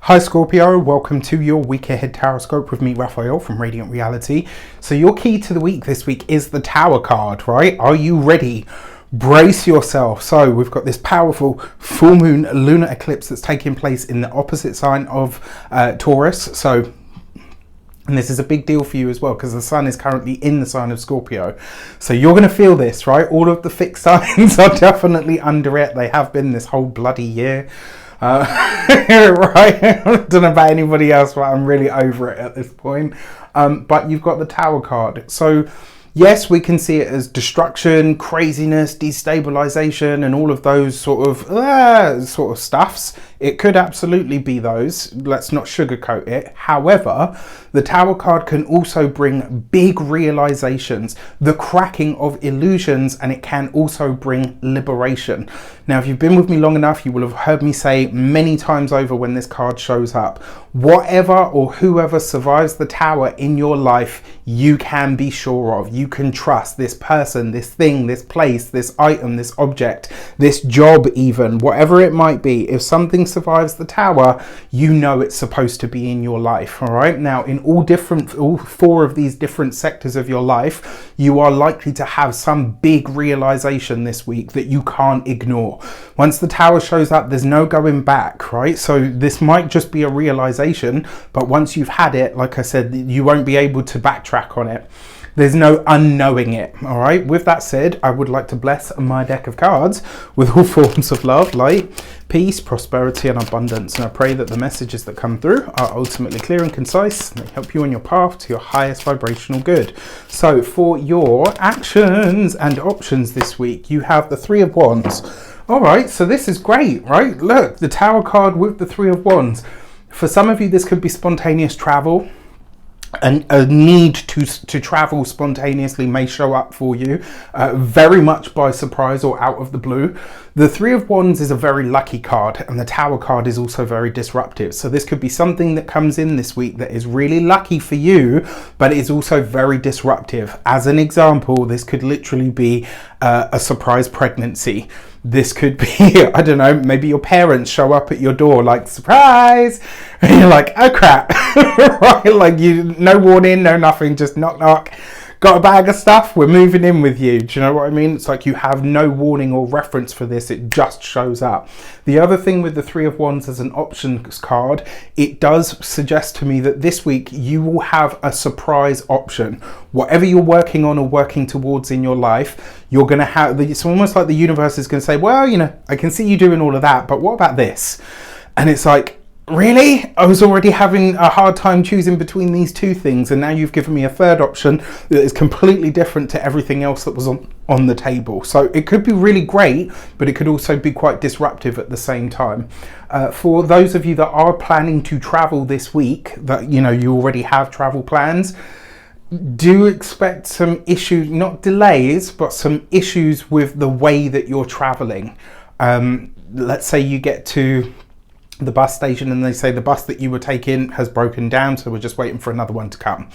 Hi Scorpio, welcome to your week ahead tarot scope with me, Raphael from Reydiant Reality. So your key to the week this week is the Tower card, right? Are you ready? Brace yourself. So we've got this powerful full moon lunar eclipse that's taking place in the opposite sign of Taurus. And this is a big deal for you as well because the sun is currently in the sign of Scorpio. So you're going to feel this, right? All of the fixed signs are definitely under it. They have been this whole bloody year. Right, I don't know about anybody else, but I'm really over it at this point. But you've got the Tower card. So yes, we can see it as destruction, craziness, destabilization, and all of those sort of stuffs. It could absolutely be those. Let's not sugarcoat it. However, the Tower card can also bring big realizations, the cracking of illusions, and it can also bring liberation. Now, if you've been with me long enough, you will have heard me say many times over when this card shows up, whatever or whoever survives the Tower in your life, you can be sure of. You can trust this person, this thing, this place, this item, this object, this job even, whatever it might be. If something survives the Tower, you know it's supposed to be in your life. All right, now in all four of these different sectors of your life, you are likely to have some big realization this week that you can't ignore. Once the Tower shows up, there's no going back, right? So this might just be a realization, but once you've had it, like I said, you won't be able to backtrack on it. There's no unknowing it. All right, with that said, I would like to bless my deck of cards with all forms of love, light, peace, prosperity, and abundance. And I pray that the messages that come through are ultimately clear and concise, and they help you on your path to your highest vibrational good. So for your actions and options this week, you have the Three of Wands. All right, so this is great, right? Look, the Tower card with the Three of Wands. For some of you, this could be spontaneous travel. And a need to travel spontaneously may show up for you very much by surprise or out of the blue. The Three of Wands is a very lucky card, and the Tower card is also very disruptive. So this could be something that comes in this week that is really lucky for you, but is also very disruptive. As an example, this could literally be a surprise pregnancy. This could be, I don't know, maybe your parents show up at your door like, surprise, and you're like, oh crap, right? Like, you, no warning, no nothing, just knock knock, got a bag of stuff, we're moving in with you. Do you know what I mean? It's like you have no warning or reference for this, it just shows up. The other thing with the Three of Wands as an options card, it does suggest to me that this week you will have a surprise option. Whatever you're working on or working towards in your life, you're going to have, it's almost like the universe is going to say, well, you know, I can see you doing all of that, but what about this? And it's like, really? I was already having a hard time choosing between these two things, and now you've given me a third option that is completely different to everything else that was on the table. So it could be really great, but it could also be quite disruptive at the same time. For those of you that are planning to travel this week, that you know you already have travel plans, do expect some issues, not delays, but some issues with the way that you're traveling. Let's say you get to the bus station and they say the bus that you were taking has broken down, so we're just waiting for another one to come.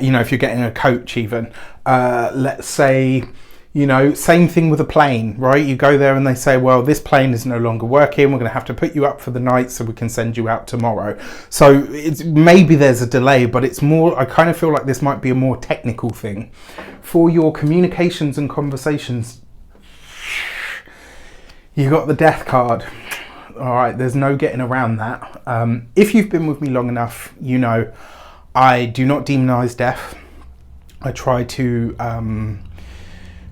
You know, if you're getting a coach even, let's say, you know, same thing with a plane, right? You go there and they say, well, this plane is no longer working, we're going to have to put you up for the night so we can send you out tomorrow. So it's maybe there's a delay, but it's more, I kind of feel like this might be a more technical thing. For your communications and conversations, you got the Death card. All right, there's no getting around that. If you've been with me long enough, you know I do not demonize death. I try to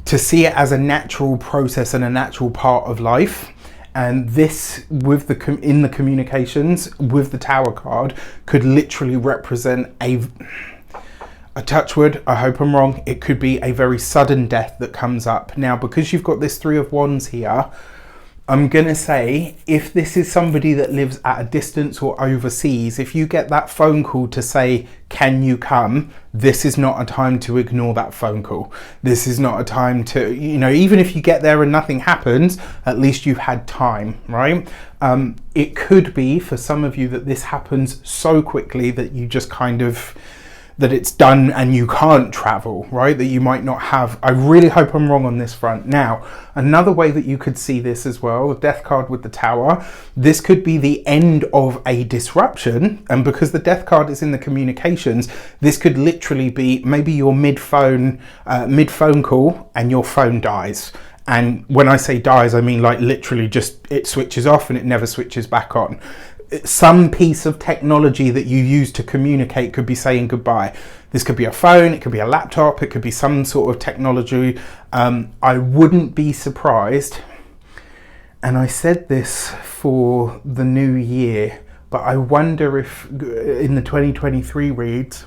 see it as a natural process and a natural part of life. And this, with in the communications with the Tower card, could literally represent a touch wood, I hope I'm wrong, it could be a very sudden death that comes up. Now, because you've got this Three of Wands here, I'm going to say, if this is somebody that lives at a distance or overseas, if you get that phone call to say, can you come? This is not a time to ignore that phone call. This is not a time to, you know, even if you get there and nothing happens, at least you've had time, right? It could be for some of you that this happens so quickly that you just kind of, that it's done and you can't travel, right? That you might not have. I really hope I'm wrong on this front. Now, another way that you could see this as well, the Death card with the Tower, this could be the end of a disruption. And because the Death card is in the communications, this could literally be maybe you're mid-phone call and your phone dies. And when I say dies, I mean like literally just it switches off and it never switches back on. Some piece of technology that you use to communicate could be saying goodbye. This could be a phone, it could be a laptop, it could be some sort of technology. I wouldn't be surprised, and I said this for the new year, but I wonder if in the 2023 reads,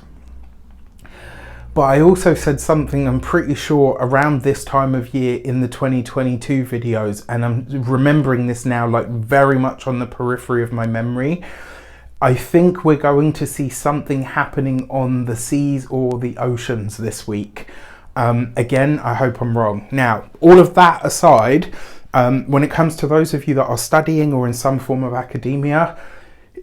but I also said something, I'm pretty sure, around this time of year in the 2022 videos, and I'm remembering this now like very much on the periphery of my memory. I think we're going to see something happening on the seas or the oceans this week. Again, I hope I'm wrong. Now, all of that aside, when it comes to those of you that are studying or in some form of academia,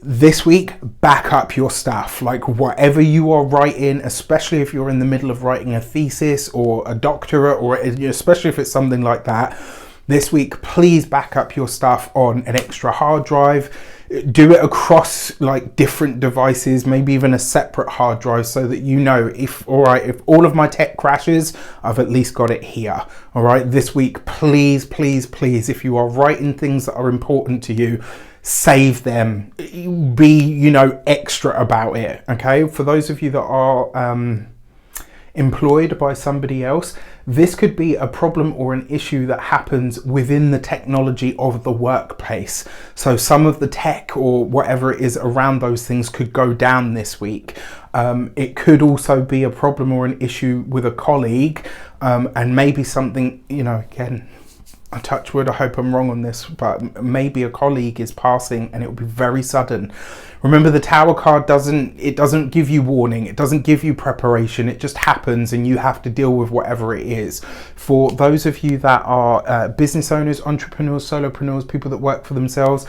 this week, back up your stuff. Like whatever you are writing, especially if you're in the middle of writing a thesis or a doctorate, or especially if it's something like that, this week, please back up your stuff on an extra hard drive. Do it across like different devices, maybe even a separate hard drive, so that you know if all of my tech crashes, I've at least got it here. All right, this week, please, please, please, if you are writing things that are important to you, save them. Be, extra about it. Okay, for those of you that are employed by somebody else, this could be a problem or an issue that happens within the technology of the workplace. So some of the tech or whatever it is around those things could go down this week. It could also be a problem or an issue with a colleague, and maybe something, again, I touch wood, I hope I'm wrong on this, but maybe a colleague is passing and it will be very sudden. Remember, the Tower card doesn't give you warning, it doesn't give you preparation, it just happens and you have to deal with whatever it is. For those of you that are business owners, entrepreneurs, solopreneurs, people that work for themselves,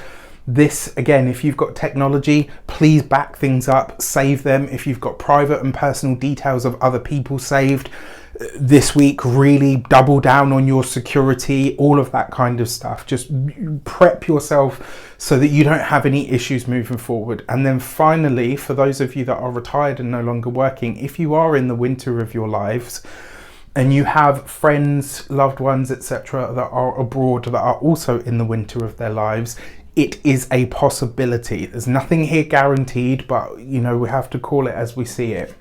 this, again, if you've got technology, please back things up, save them. If you've got private and personal details of other people saved, this week, really double down on your security, all of that kind of stuff. Just prep yourself so that you don't have any issues moving forward. And then finally, for those of you that are retired and no longer working, if you are in the winter of your lives and you have friends, loved ones, etc. that are abroad that are also in the winter of their lives, it is a possibility. There's nothing here guaranteed, but we have to call it as we see it.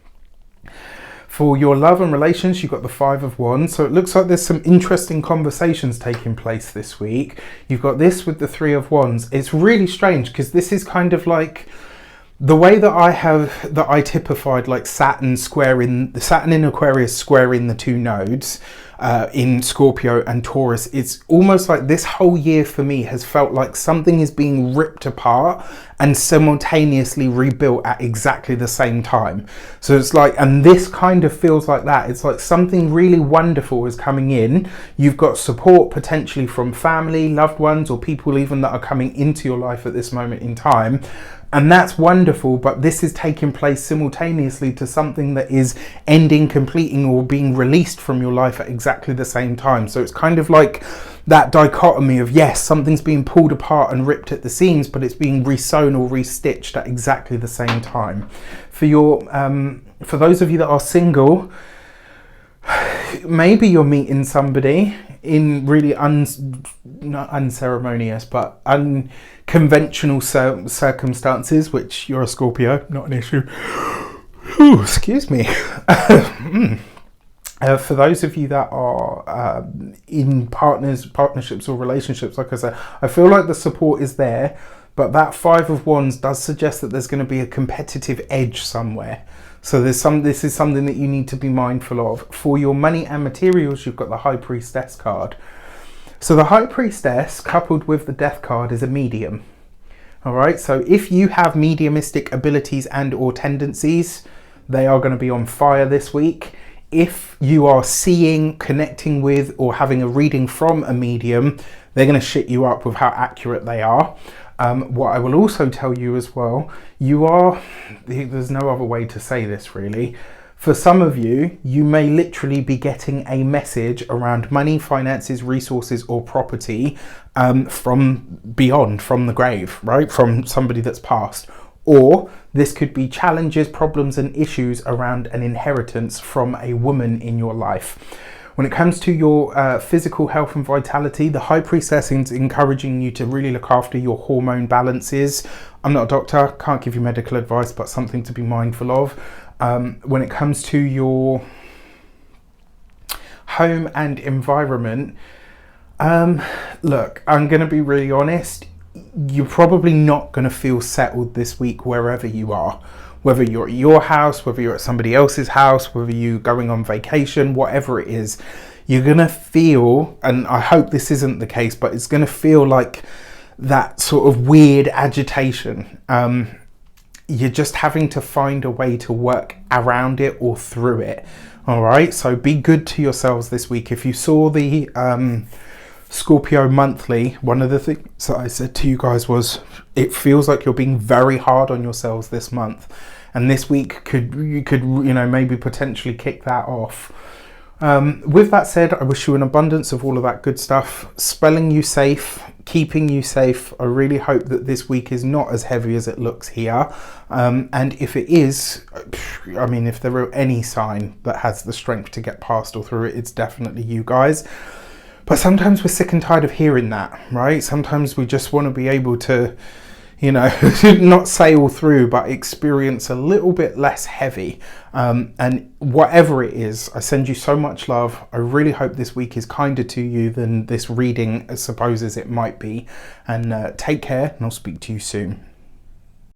For your love and relations, you've got the Five of Wands. So it looks like there's some interesting conversations taking place this week. You've got this with the Three of Wands. It's really strange because this is kind of like the way that I typified like Saturn in Aquarius squaring the two nodes in Scorpio and Taurus. It's almost like this whole year for me has felt like something is being ripped apart and simultaneously rebuilt at exactly the same time. So it's like, and this kind of feels like that. It's like something really wonderful is coming in. You've got support potentially from family, loved ones, or people even that are coming into your life at this moment in time. And that's wonderful, but this is taking place simultaneously to something that is ending, completing, or being released from your life at exactly the same time. So it's kind of like that dichotomy of, yes, something's being pulled apart and ripped at the seams, but it's being resewn or restitched at exactly the same time. For those of you that are single, maybe you're meeting somebody in really not unceremonious, but unconventional circumstances, which you're a Scorpio, not an issue. Ooh, excuse me. For those of you that are in partnerships or relationships, like I said, I feel like the support is there, but that Five of Wands does suggest that there's going to be a competitive edge somewhere. So this is something that you need to be mindful of. For your money and materials, you've got the High Priestess card. So the High Priestess coupled with the Death card is a medium. All right, so if you have mediumistic abilities and or tendencies, they are going to be on fire this week. If you are seeing, connecting with, or having a reading from a medium, they're going to shit you up with how accurate they are. What I will also tell you as well, you are, there's no other way to say this really. For some of you, you may literally be getting a message around money, finances, resources, or property from beyond, from the grave, right? From somebody that's passed. Or this could be challenges, problems, and issues around an inheritance from a woman in your life. When it comes to your physical health and vitality, the High Priestess is encouraging you to really look after your hormone balances. I'm not a doctor, can't give you medical advice, but something to be mindful of. When it comes to your home and environment, look, I'm going to be really honest. You're probably not going to feel settled this week wherever you are. Whether you're at your house, whether you're at somebody else's house, whether you're going on vacation, whatever it is, you're going to feel, and I hope this isn't the case, but it's going to feel like that sort of weird agitation. You're just having to find a way to work around it or through it. All right, so be good to yourselves this week. If you saw the Scorpio monthly, one of the things that I said to you guys was it feels like you're being very hard on yourselves this month, and this week you could maybe potentially kick that off. With that said, I wish you an abundance of all of that good stuff, spelling you safe, keeping you safe. I really hope that this week is not as heavy as it looks here, and if it is, I mean, if there are any sign that has the strength to get past or through it, it's definitely you guys. But sometimes we're sick and tired of hearing that, right? Sometimes we just want to be able to, not sail through, but experience a little bit less heavy. And whatever it is, I send you so much love. I really hope this week is kinder to you than this reading supposes it might be. And take care, and I'll speak to you soon.